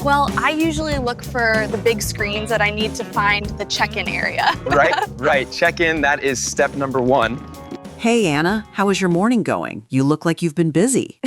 Well, I usually look for the big screens that I need to find the check-in area. Right. Check-in, that is step number one. Hey, Anna, how is your morning going? You look like you've been busy.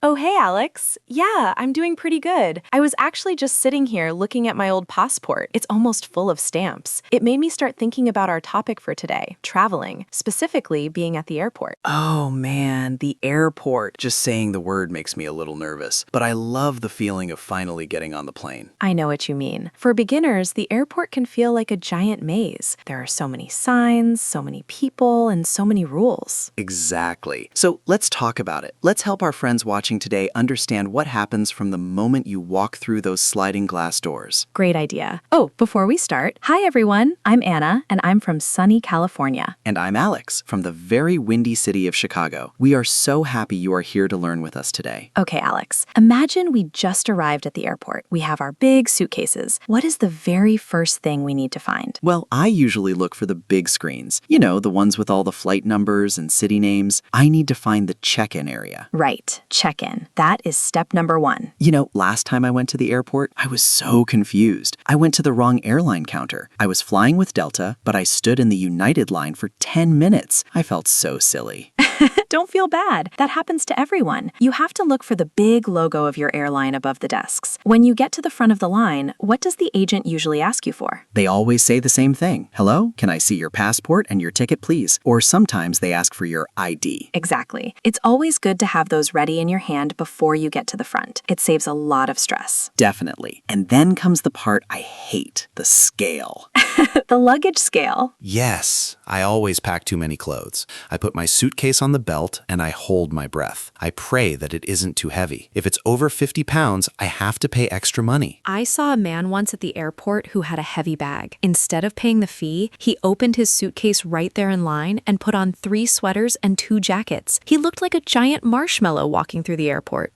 Oh, hey, Alex. Yeah, I'm doing pretty good. I was actually just sitting here looking at my old passport. It's almost full of stamps. It made me start thinking about our topic for today, traveling, specifically being at the airport. Oh, man, the airport. Just saying the word makes me a little nervous, but I love the feeling of finally getting on the plane. I know what you mean. For beginners, the airport can feel like a giant maze. There are so many signs, so many people, and so many rules. Exactly. So let's talk about it. Let's help our friends watching today understand what happens from the moment you walk through those sliding glass doors. Great idea. Oh, before we start, hi everyone. I'm Anna, and I'm from sunny California. And I'm Alex, from the very windy city of Chicago. We are so happy you are here to learn with us today. Okay, Alex, imagine we just arrived at the airport. We have our big suitcases. What is the very first thing we need to find? Well, I usually look for the big screens. You know, the ones with all the flight numbers and city names. I need to find the check-in area. Right, check-in. That is step number one. You know, last time I went to the airport, I was so confused. I went to the wrong airline counter. I was flying with Delta, but I stood in the United line for 10 minutes. I felt so silly. Don't feel bad. That happens to everyone. You have to look for the big logo of your airline above the desks. When you get to the front of the line, what does the agent usually ask you for? They always say the same thing. Hello, can I see your passport and your ticket, please? Or sometimes they ask for your ID. Exactly. It's always good to have those ready in your hand before you get to the front. It saves a lot of stress. Definitely. And then comes the part I hate, the scale. The luggage scale. Yes, I always pack too many clothes. I put my suitcase on the belt and I hold my breath. I pray that it isn't too heavy. If it's over 50 pounds, I have to pay extra money. I saw a man once at the airport who had a heavy bag. Instead of paying the fee, he opened his suitcase right there in line and put on 3 sweaters and 2 jackets. He looked like a giant marshmallow walking through the airport.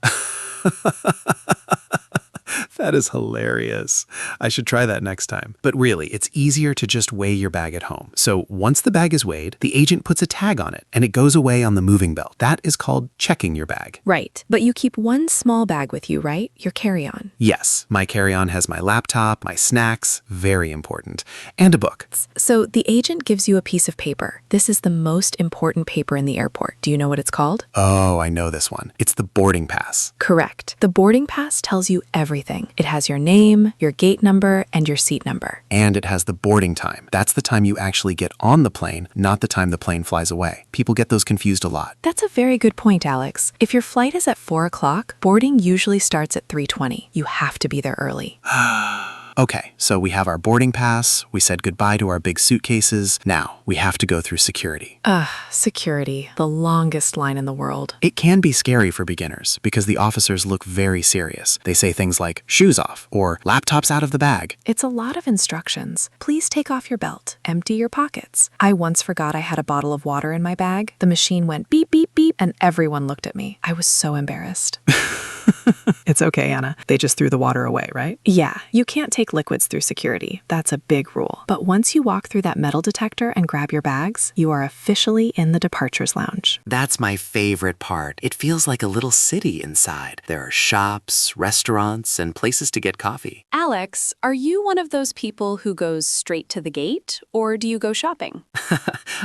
That is hilarious. I should try that next time. But really, it's easier to just weigh your bag at home. So once the bag is weighed, the agent puts a tag on it and it goes away on the moving belt. That is called checking your bag. Right. But you keep one small bag with you, right? Your carry-on. Yes, my carry-on has my laptop, my snacks, very important, and a book. So the agent gives you a piece of paper. This is the most important paper in the airport. Do you know what it's called? Oh, I know this one. It's the boarding pass. Correct. The boarding pass tells you everything. It has your name, your gate number, and your seat number. And it has the boarding time. That's the time you actually get on the plane, not the time the plane flies away. People get those confused a lot. That's a very good point, Alex. If your flight is at 4 o'clock, boarding usually starts at 3:20. You have to be there early. Okay, so we have our boarding pass, we said goodbye to our big suitcases. Now, we have to go through security. Security. The longest line in the world. It can be scary for beginners because the officers look very serious. They say things like, shoes off, or laptops out of the bag. It's a lot of instructions. Please take off your belt. Empty your pockets. I once forgot I had a bottle of water in my bag. The machine went beep, beep, beep, and everyone looked at me. I was so embarrassed. It's okay, Anna. They just threw the water away, right? Yeah, you can't take liquids through security. That's a big rule. But once you walk through that metal detector and grab your bags, you are officially in the departures lounge. That's my favorite part. It feels like a little city inside. There are shops, restaurants, and places to get coffee. Alex, are you one of those people who goes straight to the gate, or do you go shopping?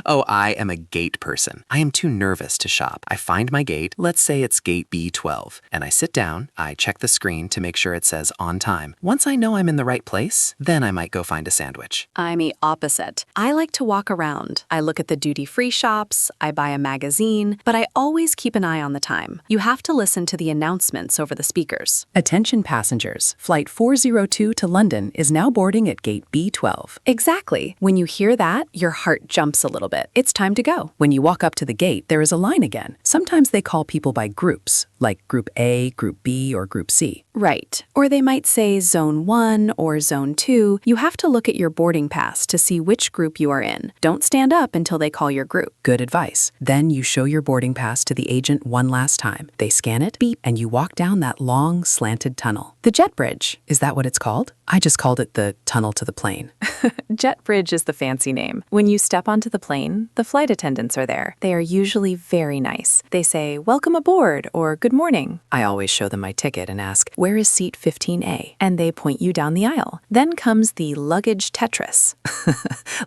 Oh, I am a gate person. I am too nervous to shop. I find my gate, let's say it's gate B12, and I sit down, I check the screen to make sure it says on time. Once I know I'm in the right place, then I might go find a sandwich. I'm the opposite. I like to walk around. I look at the duty-free shops, I buy a magazine, but I always keep an eye on the time. You have to listen to the announcements over the speakers. Attention passengers, Flight 402 to London is now boarding at gate B12. Exactly. When you hear that, your heart jumps a little bit. It's time to go. When you walk up to the gate, there is a line again. Sometimes they call people by groups, like Group A, Group B, or Group C. Right. Or they might say Zone 1 or Zone 2. You have to look at your boarding pass to see which group you are in. Don't stand up until they call your group. Good advice. Then you show your boarding pass to the agent one last time. They scan it, beep, and you walk down that long, slanted tunnel. The jet bridge. Is that what it's called? I just called it the tunnel to the plane. Jet bridge is the fancy name. When you step onto the plane, the flight attendants are there. They are usually very nice. They say, "Welcome aboard," or "Good morning." I always always show them my ticket and ask, "Where is seat 15A?" And they point you down the aisle. Then comes the luggage Tetris.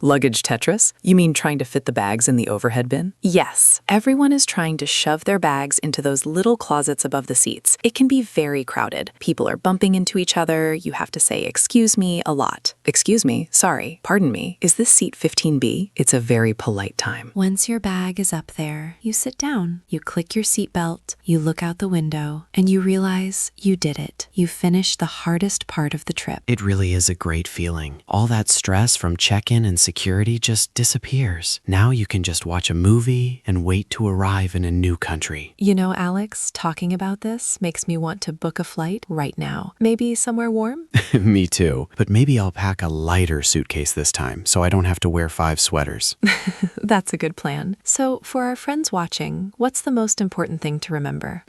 Luggage Tetris? You mean trying to fit the bags in the overhead bin? Yes. Everyone is trying to shove their bags into those little closets above the seats. It can be very crowded. People are bumping into each other. You have to say, "Excuse me," a lot. "Excuse me, sorry, pardon me, is this seat 15B?" It's a very polite time. Once your bag is up there, you sit down, you click your seatbelt, you look out the window, and you realize you did it. You finished the hardest part of the trip. It really is a great feeling. All that stress from check-in and security just disappears. Now you can just watch a movie and wait to arrive in a new country. You know, Alex, talking about this makes me want to book a flight right now. Maybe somewhere warm? Me too. But maybe I'll pack a lighter suitcase this time so I don't have to wear 5 sweaters. That's a good plan. So, for our friends watching, what's the most important thing to remember?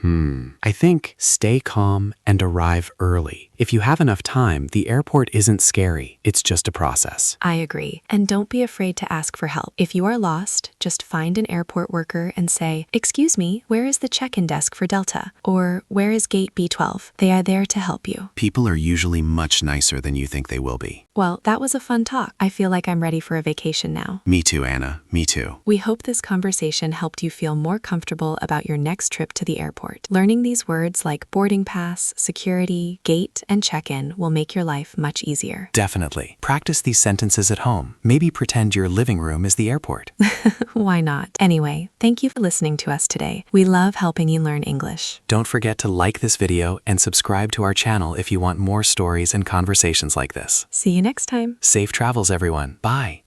I think stay calm and arrive early. If you have enough time, the airport isn't scary. It's just a process. I agree. And don't be afraid to ask for help. If you are lost, just find an airport worker and say, "Excuse me, where is the check-in desk for Delta?" Or, "Where is gate B12? They are there to help you." People are usually much nicer than you think they will be. Well, that was a fun talk. I feel like I'm ready for a vacation now. Me too, Anna. Me too. We hope this conversation helped you feel more comfortable about your next trip to the airport. Learning these words like boarding pass, security, gate, and check-in will make your life much easier. Definitely. Practice these sentences at home. Maybe pretend your living room is the airport. Why not? Anyway, thank you for listening to us today. We love helping you learn English. Don't forget to like this video and subscribe to our channel if you want more stories and conversations like this. See you next time. Safe travels, everyone. Bye.